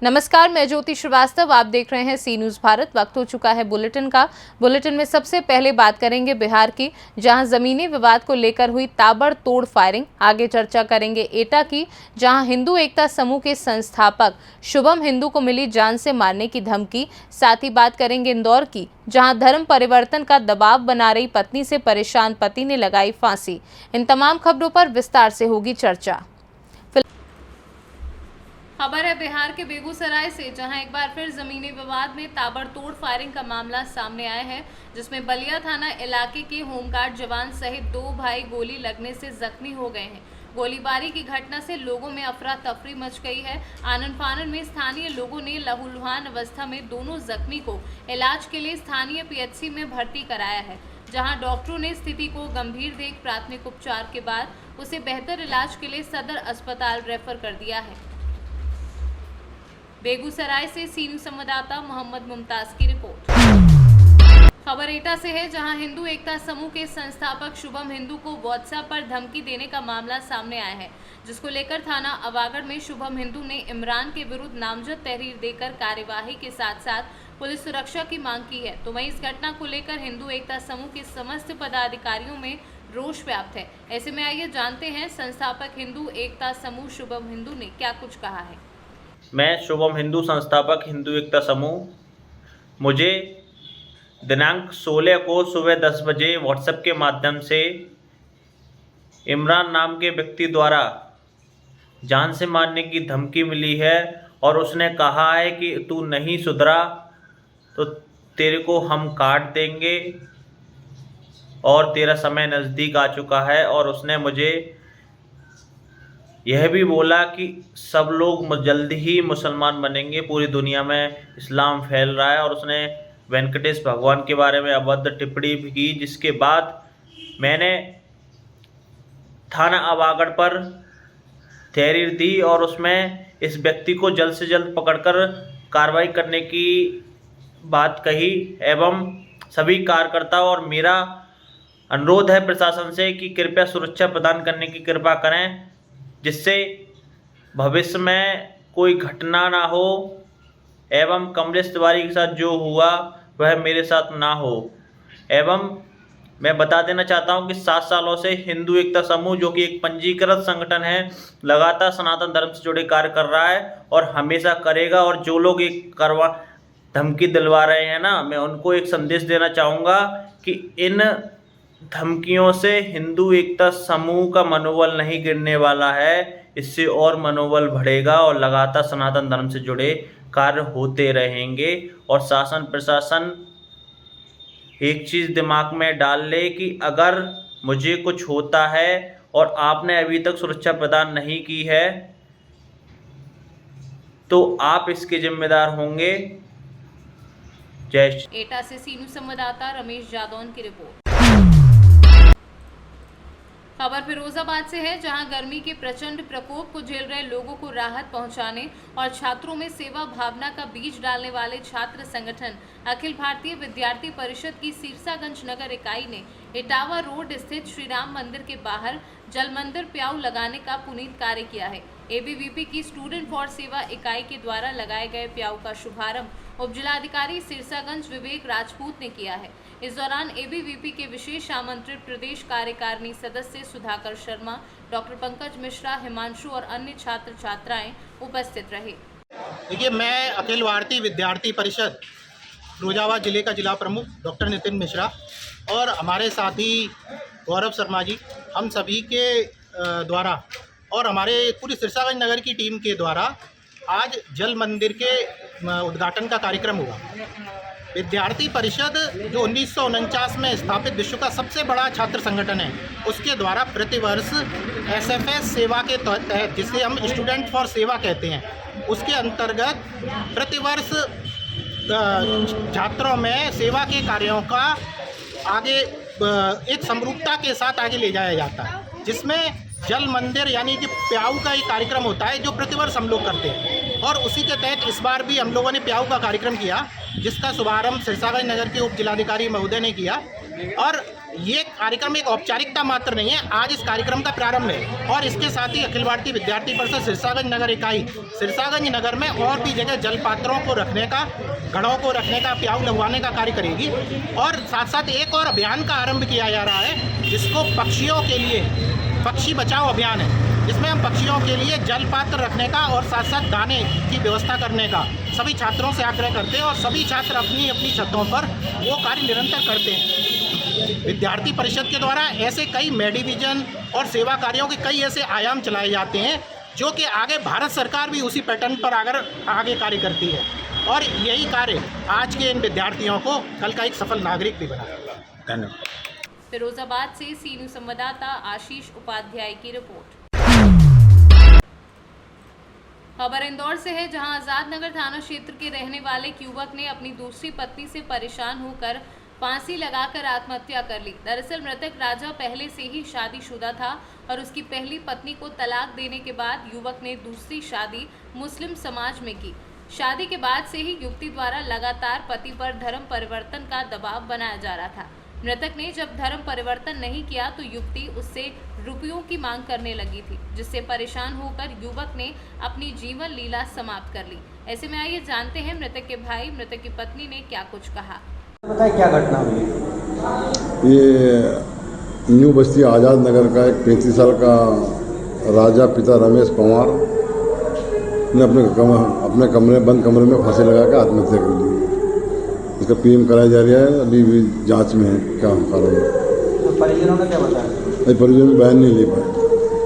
नमस्कार, मैं ज्योति श्रीवास्तव। आप देख रहे हैं सी न्यूज़ भारत। वक्त हो चुका है बुलेटिन का। बुलेटिन में सबसे पहले बात करेंगे बिहार की, जहां जमीनी विवाद को लेकर हुई ताबड़तोड़ फायरिंग। आगे चर्चा करेंगे एटा की, जहां हिंदू एकता समूह के संस्थापक शुभम हिंदू को मिली जान से मारने की धमकी। साथ ही बात करेंगे इंदौर की, जहां धर्म परिवर्तन का दबाव बना रही पत्नी से परेशान पति ने लगाई फांसी। इन तमाम खबरों पर विस्तार से होगी चर्चा। खबर है बिहार के बेगूसराय से, जहां एक बार फिर जमीनी विवाद में ताबड़तोड़ फायरिंग का मामला सामने आया है, जिसमें बलिया थाना इलाके के होमगार्ड जवान सहित 2 भाई गोली लगने से जख्मी हो गए हैं। गोलीबारी की घटना से लोगों में अफरा तफरी मच गई है। आनन फानन में स्थानीय लोगों ने लहूलुहान अवस्था में दोनों जख्मी को इलाज के लिए स्थानीय पीएचसी में भर्ती कराया है, जहां डॉक्टरों ने स्थिति को गंभीर देख प्राथमिक उपचार के बाद उसे बेहतर इलाज के लिए सदर अस्पताल रेफर कर दिया है। बेगूसराय से सी न्यूज़ संवाददाता मोहम्मद मुमताज की रिपोर्ट। खबर एटा से है, जहां हिंदू एकता समूह के संस्थापक शुभम हिंदू को व्हाट्सएप पर धमकी देने का मामला सामने आया है, जिसको लेकर थाना अवागढ़ में शुभम हिंदू ने इमरान के विरुद्ध नामजद तहरीर देकर कार्यवाही के साथ साथ पुलिस सुरक्षा की मांग की है। तो वहीं इस घटना को लेकर हिंदू एकता समूह के समस्त पदाधिकारियों में रोष व्याप्त है। ऐसे में आइए जानते हैं संस्थापक हिंदू एकता समूह शुभम हिंदू ने क्या कुछ कहा है। मैं शुभम हिंदू, संस्थापक हिंदू एकता समूह। मुझे दिनांक 16 को सुबह 10 बजे व्हाट्सएप के माध्यम से इमरान नाम के व्यक्ति द्वारा जान से मारने की धमकी मिली है और उसने कहा है कि तू नहीं सुधरा तो तेरे को हम काट देंगे और तेरा समय नज़दीक आ चुका है। और उसने मुझे यह भी बोला कि सब लोग जल्दी ही मुसलमान बनेंगे, पूरी दुनिया में इस्लाम फैल रहा है। और उसने वेंकटेश भगवान के बारे में अभद्र टिप्पणी भी की, जिसके बाद मैंने थाना अवागढ़ पर तहरीर दी और उसमें इस व्यक्ति को जल्द से जल्द पकड़कर कार्रवाई करने की बात कही एवं सभी कार्यकर्ता और मेरा अनुरोध है प्रशासन से कि कृपया सुरक्षा प्रदान करने की कृपा करें, जिससे भविष्य में कोई घटना ना हो एवं कमलेश तिवारी के साथ जो हुआ वह मेरे साथ ना हो। एवं मैं बता देना चाहता हूं कि 7 सालों से हिंदू एकता समूह, जो कि एक पंजीकृत संगठन है, लगातार सनातन धर्म से जुड़े कार्य कर रहा है और हमेशा करेगा। और जो लोग एक धमकी दिलवा रहे हैं ना, मैं उनको एक संदेश देना चाहूँगा कि इन धमकियों से हिंदू एकता समूह का मनोबल नहीं गिरने वाला है, इससे और मनोबल बढ़ेगा और लगातार सनातन धर्म से जुड़े कार्य होते रहेंगे। और शासन प्रशासन एक चीज़ दिमाग में डाल ले कि अगर मुझे कुछ होता है और आपने अभी तक सुरक्षा प्रदान नहीं की है तो आप इसके जिम्मेदार होंगे। जय श्री। एटा से सी न्यूज़ संवाददाता रमेश जादौन की रिपोर्ट। खबर फिरोजाबाद से है, जहां गर्मी के प्रचंड प्रकोप को झेल रहे लोगों को राहत पहुंचाने और छात्रों में सेवा भावना का बीज डालने वाले छात्र संगठन अखिल भारतीय विद्यार्थी परिषद की सिरसागंज नगर इकाई ने इटावा रोड स्थित श्री राम मंदिर के बाहर जल मंदिर प्याऊ लगाने का पुनीत कार्य किया है। एबीवीपी की स्टूडेंट फॉर सेवा इकाई के द्वारा लगाए गए प्याऊ का शुभारंभ उपजिलाधिकारी सिरसागंज विवेक राजपूत ने किया है। इस दौरान एबीवीपी के विशेष आमंत्रित प्रदेश कार्यकारिणी सदस्य सुधाकर शर्मा, डॉक्टर पंकज मिश्रा, हिमांशु और अन्य छात्र छात्राएं उपस्थित रहे। देखिए, मैं अखिल भारतीय विद्यार्थी परिषद फिरोजाबाद जिले का जिला प्रमुख डॉक्टर नितिन मिश्रा और हमारे साथी गौरव शर्मा जी, हम सभी के द्वारा और हमारे पूरी सिरसागंज नगर की टीम के द्वारा आज जल मंदिर के उद्घाटन का कार्यक्रम हुआ। विद्यार्थी परिषद जो 1949 में स्थापित विश्व का सबसे बड़ा छात्र संगठन है, उसके द्वारा प्रतिवर्ष एसएफएस सेवा के तहत, जिसे हम स्टूडेंट फॉर सेवा कहते हैं, उसके अंतर्गत प्रतिवर्ष छात्रों में सेवा के कार्यों का आगे एक समरूपता के साथ आगे ले जाया जाता है, जिसमें जल मंदिर यानी कि प्याऊ का एक कार्यक्रम होता है जो प्रतिवर्ष हम लोग करते हैं। और उसी के तहत इस बार भी हम लोगों ने प्याऊ का कार्यक्रम किया, जिसका शुभारंभ सिरसागंज नगर के उप जिलाधिकारी महोदय ने किया। और ये कार्यक्रम एक औपचारिकता मात्र नहीं है, आज इस कार्यक्रम का प्रारंभ है और इसके साथ ही अखिल भारतीय विद्यार्थी परिषद सिरसागंज नगर इकाई सिरसागंज नगर में और भी जगह जल पात्रों को रखने का, घड़ों को रखने का, प्याऊ लगवाने का कार्य करेगी। और साथ साथ एक और अभियान का आरंभ किया जा रहा है जिसको पक्षियों के लिए पक्षी बचाओ अभियान है, जिसमें हम पक्षियों के लिए जल पात्र रखने का और साथ साथ दाने की व्यवस्था करने का सभी छात्रों से आग्रह करते हैं और सभी छात्र अपनी अपनी छतों पर वो कार्य निरंतर करते हैं। विद्यार्थी परिषद के द्वारा ऐसे कई मेडिविजन और सेवा कार्यों के कई ऐसे आयाम चलाए जाते हैं जो कि आगे भारत सरकार भी उसी पैटर्न पर आगे कार्य करती है और यही कार्य आज के इन विद्यार्थियों को कल का एक सफल नागरिक भी बनाएगा। धन्यवाद। फिरोजाबाद से सी न्यूज़ संवाददाता आशीष उपाध्याय की रिपोर्ट। खबर इंदौर से है, जहां आजाद नगर थाना क्षेत्र के रहने वाले एक युवक ने अपनी दूसरी पत्नी से परेशान होकर फांसी लगाकर आत्महत्या कर ली। दरअसल मृतक राजा पहले से ही शादीशुदा था और उसकी पहली पत्नी को तलाक देने के बाद युवक ने दूसरी शादी मुस्लिम समाज में की। शादी के बाद से ही युवती द्वारा लगातार पति पर धर्म परिवर्तन का दबाव बनाया जा रहा था। मृतक ने जब धर्म परिवर्तन नहीं किया तो युवती उससे रुपयों की मांग करने लगी थी, जिससे परेशान होकर युवक ने अपनी जीवन लीला समाप्त कर ली। ऐसे में आइए जानते हैं मृतक के भाई, मृतक की पत्नी ने क्या कुछ कहा। बताइए क्या घटना हुई। ये न्यू बस्ती आज़ाद नगर का एक 35 साल का राजा पिता रमेश पंवार ने अपने कमरे बंद कमरे में फांसी लगा कर आत्महत्या कर ली। इसका पीएम कराया जा रहा है, अभी भी जांच में है क्या कारण है। तो परिजनों ने क्या बताया? अभी परिजन में बयान नहीं ले पाए।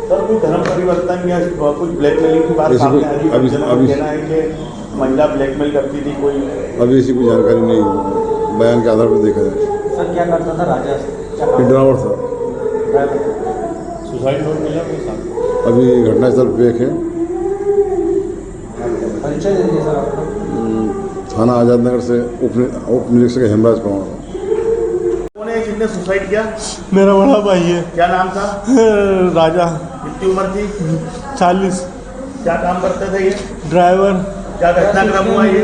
सर कोई धर्म परिवर्तन या कुछ ब्लैकमेलिंग की बात सामने आ रही है? अभी कहना है कि महिला ब्लैकमेल करती थी कोई, अभी ऐसी कोई जानकारी नहीं है, बयान के आधार पर देखा जाए। सर क्या करता था राजा? ड्राइवर था। सुसाइड नोट मिला कोई साथ? अभी घटनास्थल पे है। परिचय दे दीजिए सर आपका। थाना आज़ाद नगर से उप निरीक्षक हेमराज पंवार। कौन है जिसने सुसाइड किया? मेरा बड़ा भाई है। क्या नाम था? राजा। कितनी उम्र थी? 40। क्या काम करते थे ये? ड्राइवर। क्या घटनाक्रम हुआ ये?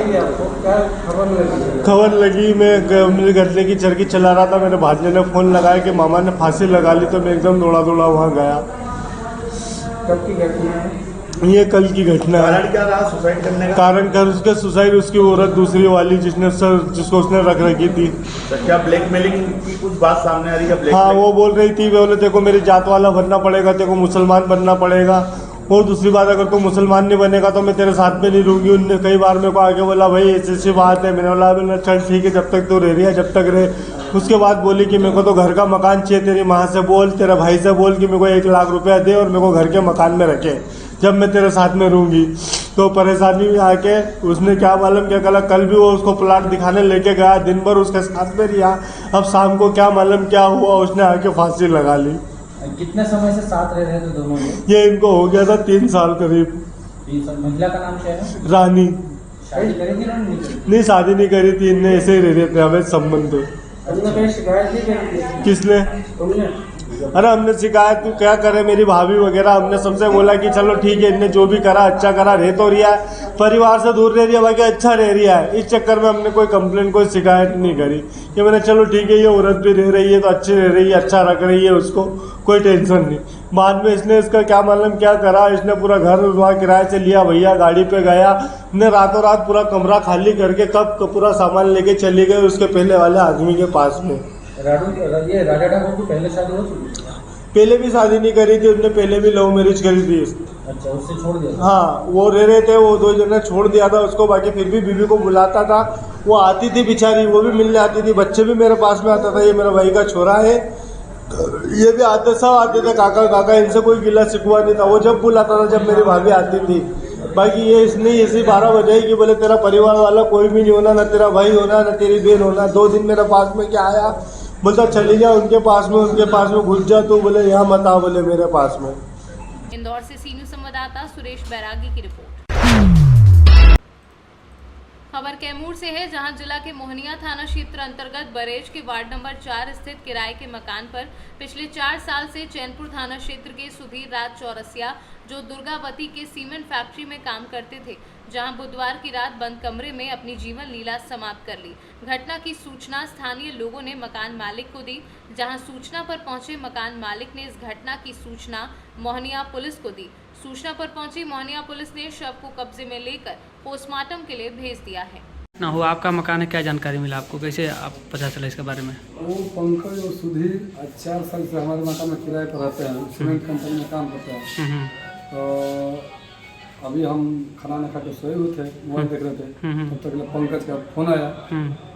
खबर लगी, मैं मेरे गले की चरखी चला रहा था, मेरे भांजे ने फ़ोन लगाया कि मामा ने फांसी लगा ली, तो मैं एकदम दौड़ा वहाँ गया। कब की घटना है? ये कल की घटना है। कारण क्या रहा सुसाइड करने का? कारण कर उसके सुसाइड उसकी औरत दूसरी वाली जिसको उसने रख रखी थी। तो क्या ब्लैकमेलिंग की कुछ बात सामने आ रही है? हाँ, वो बोल रही थी, बोले तेरे को मेरी जात वाला बनना पड़ेगा, तेरे को मुसलमान बनना पड़ेगा, और दूसरी बात अगर तू मुसलमान नहीं बनेगा तो मैं तेरे साथ में नहीं रहूँगी। उनने कई बार मेरे को आगे बोला भाई ऐसी बात है। मैंने बोला चल ठीक है, जब तक तू रह रही है जब तक रहे। उसके बाद बोली कि मेरे को तो घर का मकान चाहिए, तेरी माँ से बोल, तेरे भाई से बोल कि मेरे को 1 लाख रुपया दे और मेरे को घर के मकान में रखे जब मैं तेरे साथ में रहूँगी। तो परेशानी में आके उसने क्या मालूम क्या करा, कल भी वो उसको प्लाट दिखाने लेके गया, दिन भर उसके साथ में रिहा। अब शाम को क्या मालूम क्या हुआ, उसने आके फांसी लगा ली। कितने समय से साथ रह रहे थे दोनों लोग? ये इनको हो गया था 3 साल करीब। 3 साल। महिला का नाम क्या है? रानी। शादी करी थी ना? नहीं, शादी नहीं करी थी, इनने ऐसे ही रह रहे थे, हमें संबंध थे। शिकायत नहीं? किसने? तुमने? अरे हमने शिकायत तू क्या करे, मेरी भाभी वगैरह, हमने सबसे बोला कि चलो ठीक है, इनने जो भी करा अच्छा करा, रह तो रिया है, परिवार से दूर रह रही है, बाकी अच्छा रह रिया है। इस चक्कर में हमने कोई कंप्लेंट कोई शिकायत नहीं करी कि मैंने चलो ठीक है, ये औरत भी रह रही है तो अच्छी रह रही है, अच्छा रख रही है, उसको कोई टेंशन नहीं। बाद में इसने इसका क्या मालूम क्या करा, इसने पूरा घर वहाँ किराए से लिया, भैया गाड़ी पे गया, ने रातों रात पूरा कमरा खाली करके कब पूरा सामान लेके चली गई उसके पहले वाले आदमी के पास में। ये राजा ठाकुर की पहले शादी हो चुकी? पहले भी शादी नहीं करी थी उसने, पहले भी लव मैरिज करी थी। अच्छा, उससे छोड़ दिया? हाँ, वो रह रहे थे, वो 2 जने छोड़ दिया था उसको, बाकी फिर भी बीवी को बुलाता था, वो आती थी बेचारी, वो भी मिलने आती थी, बच्चे भी मेरे पास में आता था। ये मेरा भाई का छोरा है, ये भी आते, सब आते थे, काका काका, इनसे कोई गिला शिकवा नहीं था। वो जब बुलाता था जब मेरी भाभी आती थी। बाकी ये इसने ऐसी 12 बजाई कि बोले तेरा परिवार वाला कोई भी नहीं होना, ना तेरा भाई होना, ना तेरी बहन होना। 2 दिन मेरे पास में क्या आया, बोलता चली जा उनके पास में घुस जा तू, बोले यहाँ मत आ, बोले मेरे पास में। इंदौर से सी न्यूज़ संवाददाता सुरेश बैरागी की रिपोर्ट। खबर कैमूर से है, जहां जिला के मोहनिया थाना क्षेत्र अंतर्गत बरेज के वार्ड नंबर 4 स्थित किराए के मकान पर पिछले 4 साल से चैनपुर थाना क्षेत्र के सुधीर राज चौरसिया, जो दुर्गावती के सीमेंट फैक्ट्री में काम करते थे, जहां बुधवार की रात बंद कमरे में अपनी जीवन लीला समाप्त कर ली। घटना की सूचना स्थानीय लोगों ने मकान मालिक को दी, जहां सूचना पर पहुंचे मकान मालिक ने इस घटना की सूचना मोहनिया पुलिस को दी। सूचना पर पहुंची मोहनिया पुलिस ने शव को कब्जे में लेकर पोस्टमार्टम के लिए भेज दिया है। ना हो आपका मकान है, क्या जानकारी मिला आपको, कैसे आप पता चला इसके बारे में? वो पंकज और सुधीर 4 साल से हमारे मकान में किराए पर रहते हैं, सीमेंट कंपनी में काम करते हैं। तो अभी हम खाना खा के सोए हुए थे, मोबाइल देख रहे थे, तब तक पंकज का फोन आया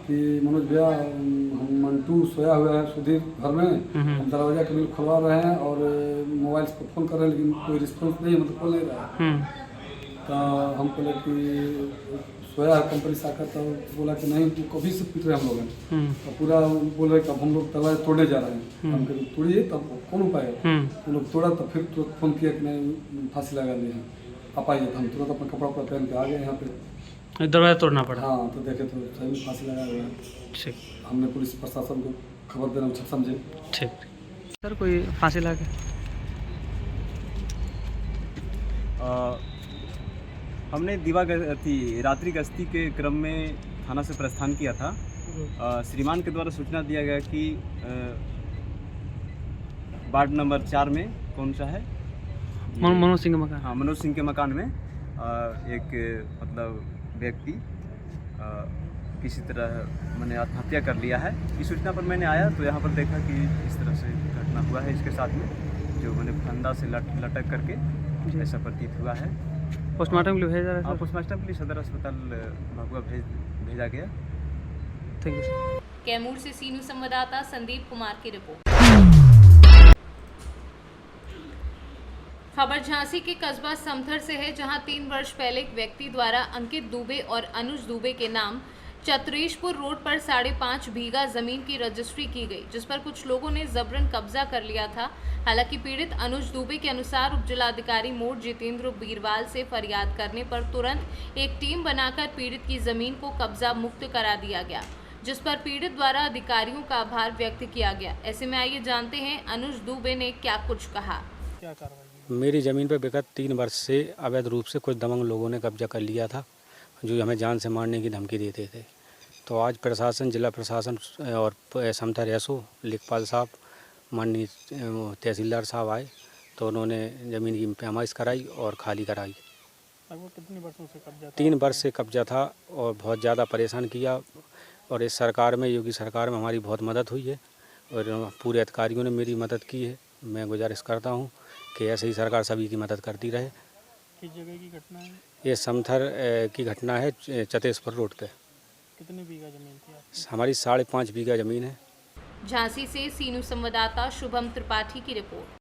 कि मनोज भैया हम मंटू सोया हुआ है सुधीर घर में, हम दरवाजा के बिल खुलवा रहे हैं और मोबाइल से फ़ोन कर रहे हैं लेकिन कोई रिस्पॉन्स नहीं है, मतलब कॉल नहीं रहा है। तो हम बोले कि सोया है कंपनी से आकर, तो बोला कि नहीं तू कभी से पीट रहे हम लोग हैं, तो पूरा बोल रहे कि अब हम लोग दरवाजा तोड़ने जा रहे हैं। हम कहीं तोड़िए, तब कौन उपाय है? तो लोग तोड़ा, तो फिर तुरंत फोन किया कि नहीं फांसी लगा ली है, आप आइए। हम तुरंत अपना कपड़ा उपड़ा पहन के आ गए यहाँ पे। दरवाजा तोड़ना पड़ा? हाँ, तो देखे तो सही में फांसी लगा हुआ है। ठीक, हमने पुलिस प्रशासन को खबर देना उचित समझे। ठीक सर, कोई फांसी लगा? हमने रात्रि गश्ती के क्रम में थाना से प्रस्थान किया था। श्रीमान के द्वारा सूचना दिया गया कि वार्ड नंबर 4 में कौन सा है, मनोज सिंह के मकान? हाँ, मनोज सिंह के मकान में एक मतलब व्यक्ति किसी तरह मैंने आत्महत्या कर लिया है। इस सूचना पर मैंने आया तो यहाँ पर देखा कि इस तरह से घटना हुआ है इसके साथ में, जो मैंने फंदा से लटक करके ऐसा प्रतीत हुआ है। पोस्टमार्टम के लिए भेजा है? हाँ, पोस्टमार्टम के लिए सदर अस्पताल भभुआ भेजा गया। Thank you sir. कैमूर से सीनू संवाददाता संदीप कुमार की रिपोर्ट। खबर झांसी के कस्बा समथर से है, जहां 3 वर्ष पहले एक व्यक्ति द्वारा अंकित दुबे और अनुज दुबे के नाम चतरेशपुर रोड पर 5.5 बीघा जमीन की रजिस्ट्री की गई, जिस पर कुछ लोगों ने जबरन कब्जा कर लिया था। हालांकि पीड़ित अनुज दुबे के अनुसार उपजिलाधिकारी मोड़ जितेंद्र बीरवाल से फरियाद करने पर तुरंत एक टीम बनाकर पीड़ित की जमीन को कब्जा मुक्त करा दिया गया, जिस पर पीड़ित द्वारा अधिकारियों का आभार व्यक्त किया गया। ऐसे में आइए जानते हैं अनुज दुबे ने क्या कुछ कहा। क्या कार्रवाई? मेरी ज़मीन पर विगत 3 वर्ष से अवैध रूप से कुछ दबंग लोगों ने कब्जा कर लिया था, जो हमें जान से मारने की धमकी देते थे। तो आज प्रशासन, जिला प्रशासन और समथर एसओ लेखपाल साहब, माननीय तहसीलदार साहब आए, तो उन्होंने ज़मीन की पैमाइश कराई और खाली कराई। कितने वर्षों से कब्जा? 3 वर्ष से कब्जा था और बहुत ज़्यादा परेशान किया। और इस सरकार में, योगी सरकार में हमारी बहुत मदद हुई है और पूरे अधिकारियों ने मेरी मदद की है। मैं गुजारिश करता हूँ कि ऐसे ही सरकार सभी की मदद करती रहे। किस जगह की घटना है ये? समथर की घटना है, चतेश्वर रोड पे। कितनी बीघा ज़मीन थी आपकी? हमारी 5.5 बीघा ज़मीन है। झांसी से सीनू संवाददाता शुभम त्रिपाठी की रिपोर्ट।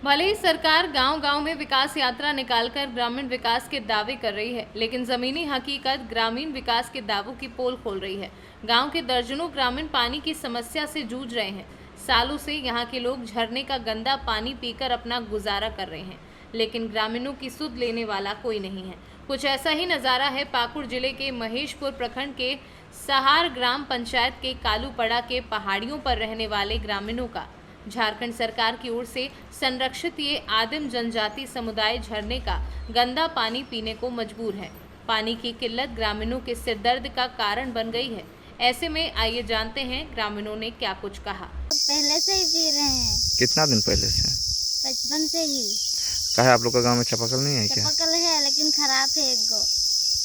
भले ही सरकार गांव-गांव में विकास यात्रा निकालकर ग्रामीण विकास के दावे कर रही है, लेकिन जमीनी हकीकत ग्रामीण विकास के दावों की पोल खोल रही है। गांव के दर्जनों ग्रामीण पानी की समस्या से जूझ रहे हैं। सालों से यहां के लोग झरने का गंदा पानी पीकर अपना गुजारा कर रहे हैं, लेकिन ग्रामीणों की सुध लेने वाला कोई नहीं है। कुछ ऐसा ही नज़ारा है पाकुड़ जिले के महेशपुर प्रखंड के सहार ग्राम पंचायत के कालूपड़ा के पहाड़ियों पर रहने वाले ग्रामीणों का। झारखंड सरकार की ओर से संरक्षित ये आदिम जनजाति समुदाय झरने का गंदा पानी पीने को मजबूर है। पानी की किल्लत ग्रामीणों के सिरदर्द का कारण बन गई है। ऐसे में आइए जानते हैं ग्रामीणों ने क्या कुछ कहा। पहले से ही पी रहे हैं। कितना दिन पहले से? 55 से ही। कहा आप लोग का गांव में चापाकल नहीं है क्या? चापाकल है लेकिन खराब है।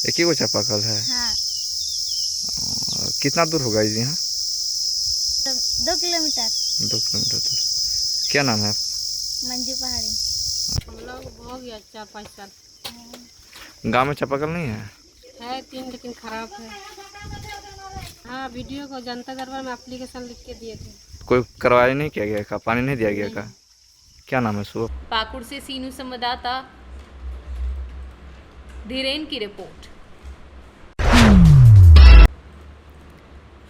एक ही वो चापाकल है? हाँ। कितना दूर होगा यहाँ? 2 किलोमीटर। 2 किलोमीटर दूर। क्या नाम है आपका? मंजू पहाड़ी। हम लोग हो गया 4-5 साल। गांव में चापाकल नहीं है? है 3 लेकिन खराब है। हाँ, वीडियो को जनता दरबार में एप्लीकेशन लिख के दिए थे। कोई कार्रवाई नहीं किया गया का? पानी नहीं दिया गया का? क्या नाम है सुबह? पाकुड़ से सीनू संवाददाता धीरेन की रिपोर्ट।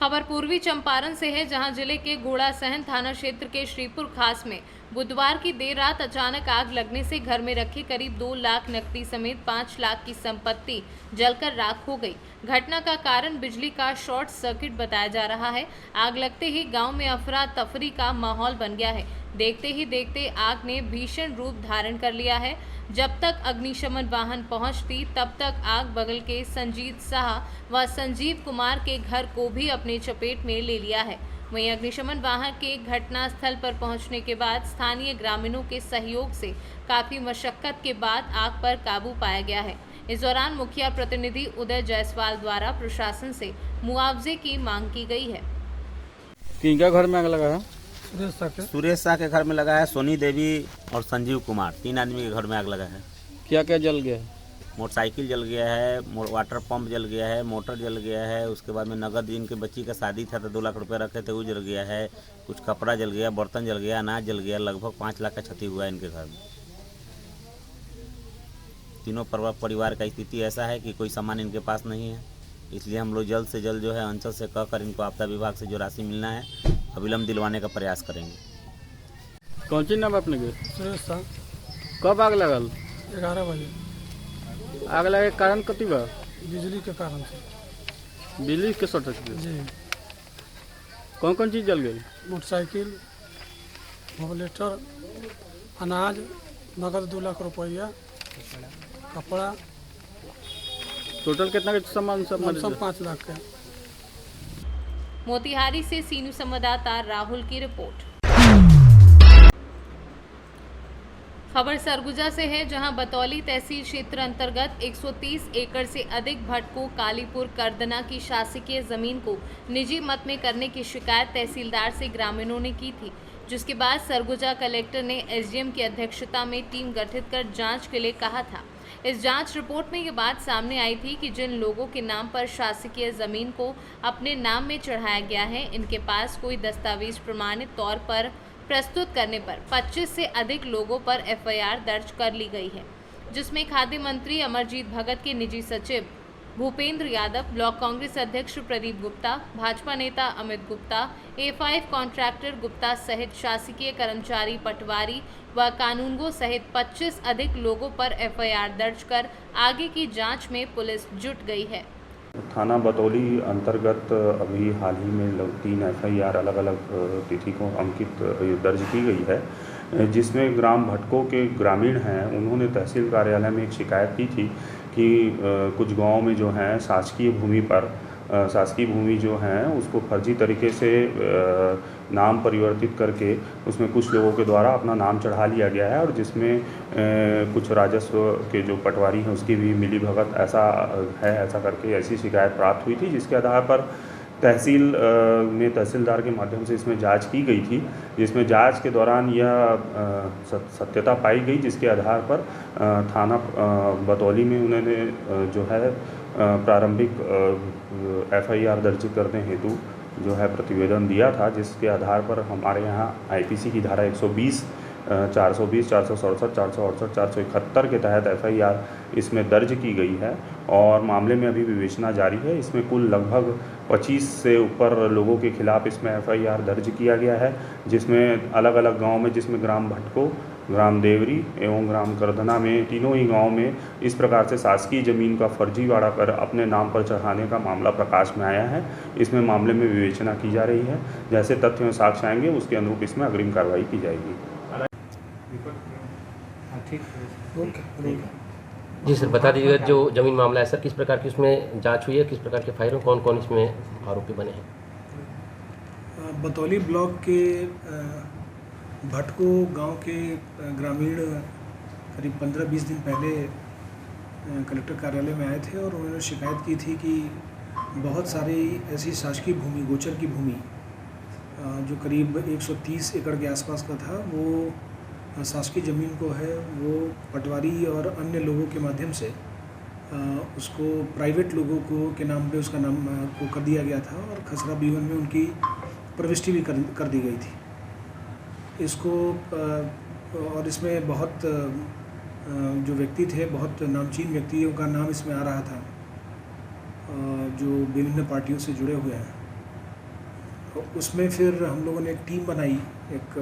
खबर पूर्वी चंपारण से है, जहां जिले के घोड़ासहन थाना क्षेत्र के श्रीपुर खास में बुधवार की देर रात अचानक आग लगने से घर में रखे करीब 2 लाख नकदी समेत 5 लाख की संपत्ति जलकर राख हो गई। घटना का कारण बिजली का शॉर्ट सर्किट बताया जा रहा है। आग लगते ही गांव में अफरा तफरी का माहौल बन गया है। देखते ही देखते आग ने भीषण रूप धारण कर लिया है। जब तक अग्निशमन वाहन पहुंचती तब तक आग बगल के संजीत शाह व संजीव कुमार के घर को भी अपने चपेट में ले लिया है। वहीं अग्निशमन वाहन के घटनास्थल पर पहुंचने के बाद स्थानीय ग्रामीणों के सहयोग से काफी मशक्कत के बाद आग पर काबू पाया गया है। इस दौरान मुखिया प्रतिनिधि उदय जायसवाल द्वारा प्रशासन से मुआवजे की मांग की गई है। किनका घर में आग लगा है? सुरेश शाह के घर में लगा है। सोनी देवी और संजीव कुमार 3 आदमी के घर में आग लगा है। क्या क्या जल गया है? मोटरसाइकिल जल गया है, वाटर पंप जल गया है, मोटर जल गया है। उसके बाद में नगद इनके बच्ची का शादी था तो 2 लाख रुपए रखे थे, वो जल गया है। कुछ कपड़ा जल गया, बर्तन जल गया, अनाज जल गया। लगभग 5 लाख का क्षति हुआ है इनके घर में। तीनों परिवार का स्थिति ऐसा है कि कोई सामान इनके पास नहीं है, इसलिए हम लोग जल्द से जल्द जो है अंचल से कहकर इनको आपदा विभाग से जो राशि मिलना है अविलंब दिलवाने का प्रयास करेंगे। कौन सी नाम अपने के? सुरेश शाह। कब आग लगल? 11 बजे। आग लगे कारण कथी बा? बिजली के कारण से। बिजली के शॉर्ट सर्किट? जी। कौन कौन चीज़ जल गई? मोटरसाइकिल, मोबलेटर, अनाज, नगद 2 लाख रुपया, कपड़ा। टोटल कितना का सामान सब? 5 लाख का। मोतिहारी से सीनू संवाददाता राहुल की रिपोर्ट। खबर सरगुजा से है, जहां बतौली तहसील क्षेत्र अंतर्गत 130 एकड़ से अधिक भटको कालीपुर करदना की शासकीय जमीन को निजी मत में करने की शिकायत तहसीलदार से ग्रामीणों ने की थी, जिसके बाद सरगुजा कलेक्टर ने एसडीएम की अध्यक्षता में टीम गठित कर जांच के लिए कहा था। इस जांच रिपोर्ट में ये बात सामने आई थी कि जिन लोगों के नाम पर शासकीय जमीन को अपने नाम में चढ़ाया गया है, इनके पास कोई दस्तावेज प्रमाणित तौर पर प्रस्तुत करने पर 25 से अधिक लोगों पर एफआईआर दर्ज कर ली गई है, जिसमें खाद्य मंत्री अमरजीत भगत के निजी सचिव भूपेंद्र यादव, ब्लॉक कांग्रेस अध्यक्ष प्रदीप गुप्ता, भाजपा नेता अमित गुप्ता, A5 कॉन्ट्रैक्टर गुप्ता सहित शासकीय कर्मचारी पटवारी व कानूनगो सहित 25 अधिक लोगों पर एफआईआर दर्ज कर आगे की जांच में पुलिस जुट गई है। थाना बतौली अंतर्गत अभी हाल ही में 3 एफआईआर अलग अलग तिथि को अंकित दर्ज की गई है, जिसमें ग्राम भटको के ग्रामीण हैं, उन्होंने तहसील कार्यालय में एक शिकायत की थी कि कुछ गांव में जो है शासकीय भूमि जो है उसको फर्जी तरीके से नाम परिवर्तित करके उसमें कुछ लोगों के द्वारा अपना नाम चढ़ा लिया गया है, और जिसमें कुछ राजस्व के जो पटवारी हैं उसकी भी मिलीभगत ऐसा करके ऐसी शिकायत प्राप्त हुई थी, जिसके आधार पर तहसील में तहसीलदार के माध्यम से इसमें जांच की गई थी, जिसमें जांच के दौरान यह सत्यता पाई गई, जिसके आधार पर थाना बतौली में उन्होंने जो है प्रारंभिक एफआईआर दर्ज करने हेतु जो है प्रतिवेदन दिया था, जिसके आधार पर हमारे यहाँ आईपीसी की धारा 120, 420, 467, 468, 471 के तहत एफआईआर इसमें दर्ज की गई है और मामले में अभी विवेचना जारी है। इसमें कुल लगभग 25 से ऊपर लोगों के खिलाफ इसमें एफआईआर दर्ज किया गया है, जिसमें अलग अलग गांव में, जिसमें ग्राम भटको, ग्राम देवरी एवं ग्राम करदना में, तीनों ही गांव में इस प्रकार से शासकीय ज़मीन का फर्जीवाड़ा कर अपने नाम पर चढ़ाने का मामला प्रकाश में आया है। इसमें मामले में विवेचना की जा रही है, जैसे तथ्य में साक्ष्य आएंगे उसके अनुरूप इसमें अग्रिम कार्रवाई की जाएगी। जी सर, बता दीजिएगा जो जमीन मामला है सर, किस प्रकार की उसमें जांच हुई है, किस प्रकार के फाइल, कौन कौन इसमें आरोपी बने हैं? बतौली ब्लॉक के भटको गांव के ग्रामीण करीब 15-20 दिन पहले कलेक्टर कार्यालय में आए थे और उन्होंने शिकायत की थी कि बहुत सारी ऐसी शासकीय भूमि, गोचर की भूमि जो करीब 130 एकड़ के आसपास का था, वो शासकीय ज़मीन को है वो पटवारी और अन्य लोगों के माध्यम से उसको प्राइवेट लोगों को के नाम पे उसका नाम को कर दिया गया था और खसरा बीवन में उनकी प्रविष्टि भी कर दी गई थी। इसको और इसमें बहुत जो व्यक्ति थे, बहुत नामचीन व्यक्तियों का नाम इसमें आ रहा था जो विभिन्न पार्टियों से जुड़े हुए हैं। उसमें फिर हम लोगों ने एक टीम बनाई, एक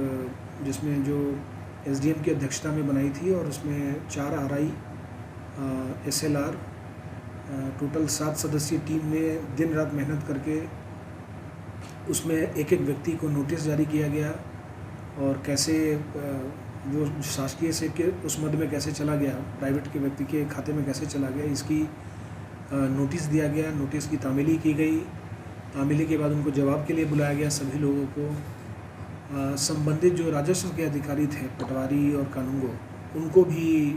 जिसमें जो एसडीएम की अध्यक्षता में बनाई थी, और उसमें 4 आरआई, एसएलआर, टोटल 7 सदस्यीय टीम ने दिन रात मेहनत करके उसमें एक एक व्यक्ति को नोटिस जारी किया गया, और कैसे वो शासकीय से के उस मद में कैसे चला गया, प्राइवेट के व्यक्ति के खाते में कैसे चला गया, इसकी नोटिस दिया गया। नोटिस की तामीली की गई। तामीली के बाद उनको जवाब के लिए बुलाया गया सभी लोगों को। संबंधित जो राजस्व के अधिकारी थे, पटवारी और कानूनगो, उनको भी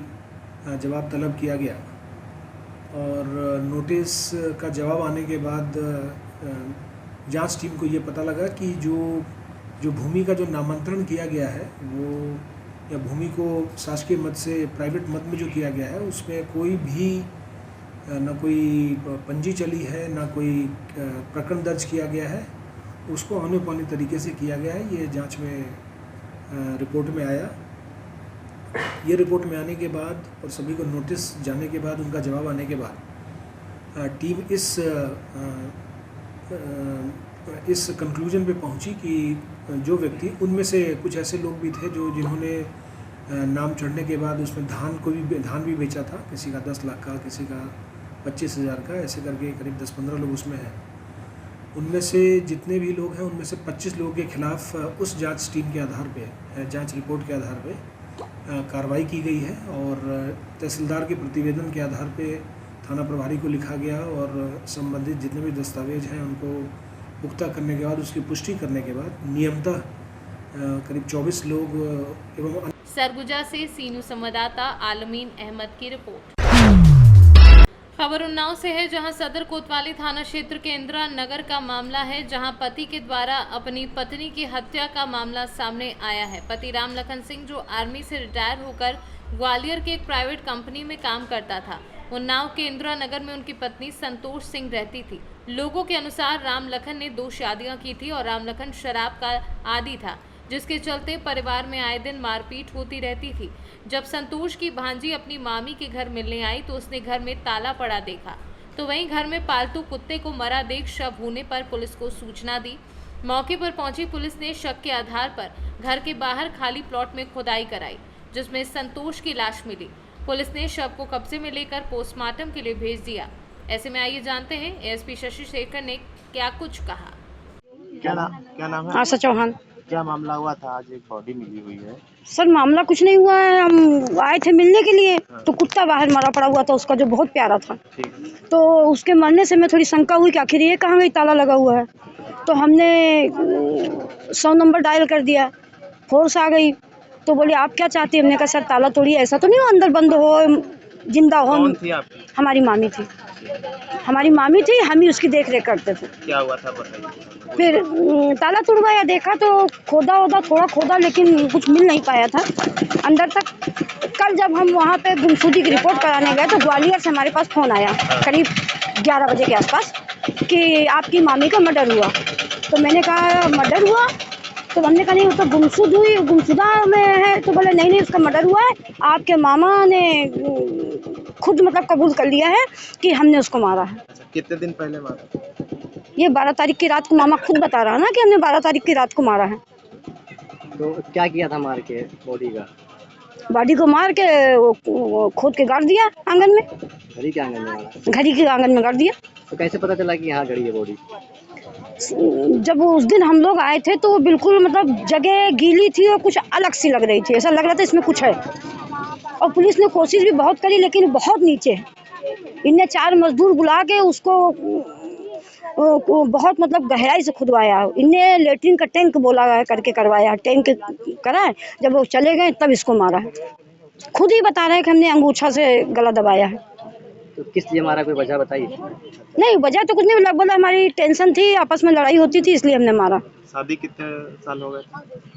जवाब तलब किया गया। और नोटिस का जवाब आने के बाद जांच टीम को ये पता लगा कि जो भूमि का जो नामांतरण किया गया है, वो या भूमि को शासकीय मद से प्राइवेट मद में जो किया गया है, उसमें कोई भी न कोई पंजी चली है, ना कोई प्रकरण दर्ज किया गया है। उसको औने पौने तरीके से किया गया है। ये जांच में रिपोर्ट में आया। ये रिपोर्ट में आने के बाद और सभी को नोटिस जाने के बाद, उनका जवाब आने के बाद, टीम इस कंक्लूजन पे पहुंची कि जो व्यक्ति, उनमें से कुछ ऐसे लोग भी थे जिन्होंने नाम चढ़ने के बाद उसमें धान भी बेचा था, किसी का 10 लाख का, किसी का 25,000 का, ऐसे करके करीब 10-15 लोग उसमें हैं। उनमें से जितने भी लोग हैं, उनमें से 25 लोगों के खिलाफ उस जांच टीम के आधार पे, जांच रिपोर्ट के आधार पे कार्रवाई की गई है। और तहसीलदार के प्रतिवेदन के आधार पे थाना प्रभारी को लिखा गया, और संबंधित जितने भी दस्तावेज हैं उनको पुख्ता करने के बाद, उसकी पुष्टि करने के बाद, नियमतः करीब 24 लोग एवं सरगुजा से सीनू संवाददाता आलमीन अहमद की रिपोर्ट। खबर उन्नाव से है, जहां सदर कोतवाली थाना क्षेत्र के इंदिरा नगर का मामला है, जहां पति के द्वारा अपनी पत्नी की हत्या का मामला सामने आया है। पति राम लखन सिंह, जो आर्मी से रिटायर होकर ग्वालियर के एक प्राइवेट कंपनी में काम करता था, उन्नाव के इंदिरा नगर में उनकी पत्नी संतोष सिंह रहती थी। लोगों के अनुसार राम लखन ने 2 शादियां की थी और राम लखन शराब का आदी था, जिसके चलते परिवार में आए दिन मारपीट होती रहती थी। जब संतोष की भांजी अपनी मामी के घर मिलने आई तो उसने घर में ताला पड़ा देखा, तो वहीं घर में पालतू कुत्ते को मरा देख शव होने पर पुलिस को सूचना दी। मौके पर पहुंची पुलिस ने शक के आधार पर घर के बाहर खाली प्लॉट में खुदाई कराई, जिसमें संतोष की लाश मिली। पुलिस ने शव को कब्जे में लेकर पोस्टमार्टम के लिए भेज दिया। ऐसे में आइए जानते हैं एसपी शशि शेखर ने क्या कुछ कहा। क्या नाम है? आशा चौहान। क्या मामला हुआ था? आज एक बॉडी मिली हुई है। सर मामला कुछ नहीं हुआ है, हम आए थे मिलने के लिए, तो कुत्ता बाहर मरा पड़ा हुआ था उसका, जो बहुत प्यारा था। तो उसके मरने से मैं थोड़ी शंका हुई कि आखिर ये कहाँ गई, ताला लगा हुआ है। तो हमने 100 नंबर डायल कर दिया, फोर्स आ गई। तो बोले आप क्या चाहती है? हमने कहा सर ताला तोड़िए, ऐसा तो नहीं हो अंदर बंद हो, जिंदा हो। कौन थी आपकी? हमारी मामी थी, हम ही उसकी देख रेख करते थे। क्या हुआ था बताइए। फिर ताला तुड़वाया, देखा तो थोड़ा खोदा, लेकिन कुछ मिल नहीं पाया था अंदर तक। कल जब हम वहाँ पे गुमशुदगी की रिपोर्ट कराने गए तो ग्वालियर से हमारे पास फ़ोन आया करीब 11 बजे के आसपास कि आपकी मामी का मर्डर हुआ। तो मैंने कहा मर्डर हुआ? तो हमने कहा नहीं, वो तो गुमशुदा में है। तो बोले नहीं उसका मर्डर हुआ है, आपके मामा ने खुद मतलब कबूल कर लिया है कि हमने उसको मारा है। कितने दिन पहले मारा? ये 12 तारीख की रात को मामा खुद बता रहा है ना कि हमने 12 तारीख की रात को मारा है। तो क्या किया था मार के? बॉडी को मार के खोद के गाड़ दिया आंगन में। घड़ी के आंगन में मारा? घड़ी के आंगन में गाड़ दिया। तो कैसे पता चला कि यहाँ गड़ी है बॉडी? जब उस दिन हम लोग आए थे तो वो बिल्कुल मतलब जगह गीली थी और कुछ अलग सी लग रही थी, ऐसा लग रहा था इसमें कुछ है। और पुलिस ने कोशिश भी बहुत करी, लेकिन बहुत नीचे। इनने 4 मजदूर बुला के उसको बहुत मतलब गहराई से खुदवाया। इनने लेटरिन का टैंक बोला करके करवाया, टैंक कराए। जब वो चले गए तब इसको मारा है। खुद ही बता रहे हैं कि हमने अंगूठा से गला दबाया है। तो किस लिए मारा, कोई वजह बताइए? नहीं वजह तो कुछ नहीं, बोला हमारी टेंशन थी, आपस में लड़ाई होती थी, इसलिए हमने मारा। शादी कितने साल हो गए?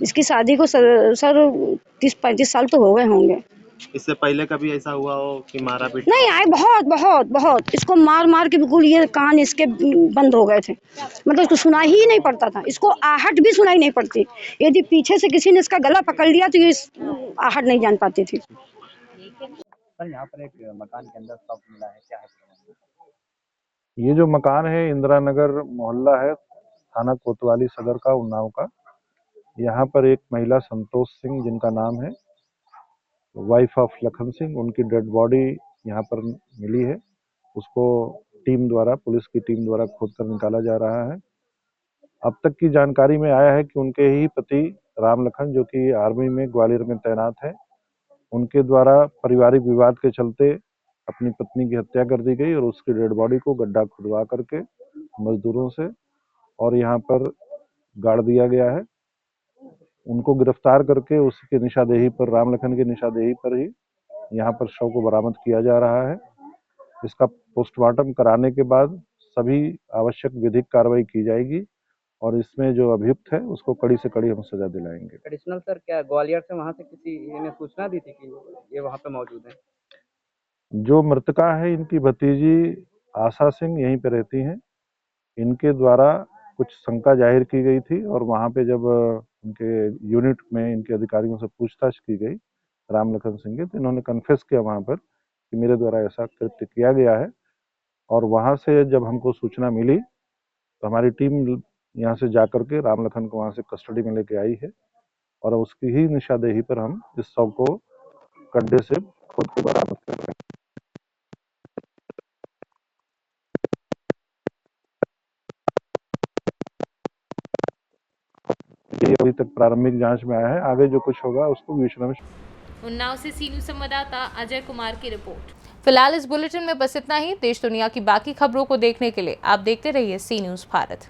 इसकी शादी को सर 30-35 साल तो हो गए होंगे। इससे पहले कभी ऐसा हुआ हो कि मारा पीटा? नहीं आए, बहुत इसको मार के बिल्कुल ये कान इसके बंद हो गए थे, मतलब इसको सुनाई ही नहीं पड़ता था, इसको आहट भी सुनाई नहीं पड़ती। यदि पीछे से किसी ने इसका गला पकड़ लिया तो ये आहट नहीं जान पाती थी। सर यहाँ पर एक मकान के अंदर शव मिला है, क्या है? ये जो मकान है इंदिरा नगर मोहल्ला है, थाना कोतवाली सदर का उन्नाव का। यहाँ पर एक महिला संतोष सिंह जिनका नाम है, वाइफ ऑफ लखन सिंह, उनकी डेड बॉडी यहाँ पर मिली है। उसको टीम द्वारा, पुलिस की टीम द्वारा खोदकर निकाला जा रहा है। अब तक की जानकारी में आया है कि उनके ही पति राम लखन, जो कि आर्मी में ग्वालियर में तैनात है, उनके द्वारा पारिवारिक विवाद के चलते अपनी पत्नी की हत्या कर दी गई और उसकी डेड बॉडी को गड्ढा खुदवा करके मजदूरों से और यहाँ पर गाड़ दिया गया है। उनको गिरफ्तार करके उसकी निशादेही पर, राम लखन की निशादेही पर ही यहाँ पर शव को बरामद किया जा रहा है। इसका पोस्टमार्टम कराने के बाद सभी आवश्यक विधिक कार्रवाई की जाएगी और इसमें जो अभियुक्त है उसको कड़ी से कड़ी हम सजा दिलाएंगे। एडिशनल सर, क्या ग्वालियर से वहाँ से किसी ने सूचना दी थी कि ये वहाँ पे मौजूद है? जो मृतका है, इनकी भतीजी आशा सिंह यहीं पे रहती हैं। इनके द्वारा कुछ शंका जाहिर की गई थी और वहाँ पे जब उनके यूनिट में इनके अधिकारियों से पूछताछ की गई राम लखन सिंह की, तो इन्होंने कन्फेस किया वहाँ पर कि मेरे द्वारा ऐसा कृत्य किया गया है। और वहाँ से जब हमको सूचना मिली तो हमारी टीम यहाँ से जाकर के राम लखन को वहाँ से कस्टडी में लेके आई है और उसकी ही निशादेही पर हम इस शव को गड्ढे से खोद के बरामद कर रहे हैं। ये अभी तक प्रारंभिक जांच में आया है, आगे जो कुछ होगा उसको विवेचना में। उन्नाव से सी न्यूज़ संवाददाता अजय कुमार की रिपोर्ट। फिलहाल इस बुलेटिन में बस इतना ही। देश दुनिया की बाकी खबरों को देखने के लिए आप देखते रहिए सी न्यूज़ भारत।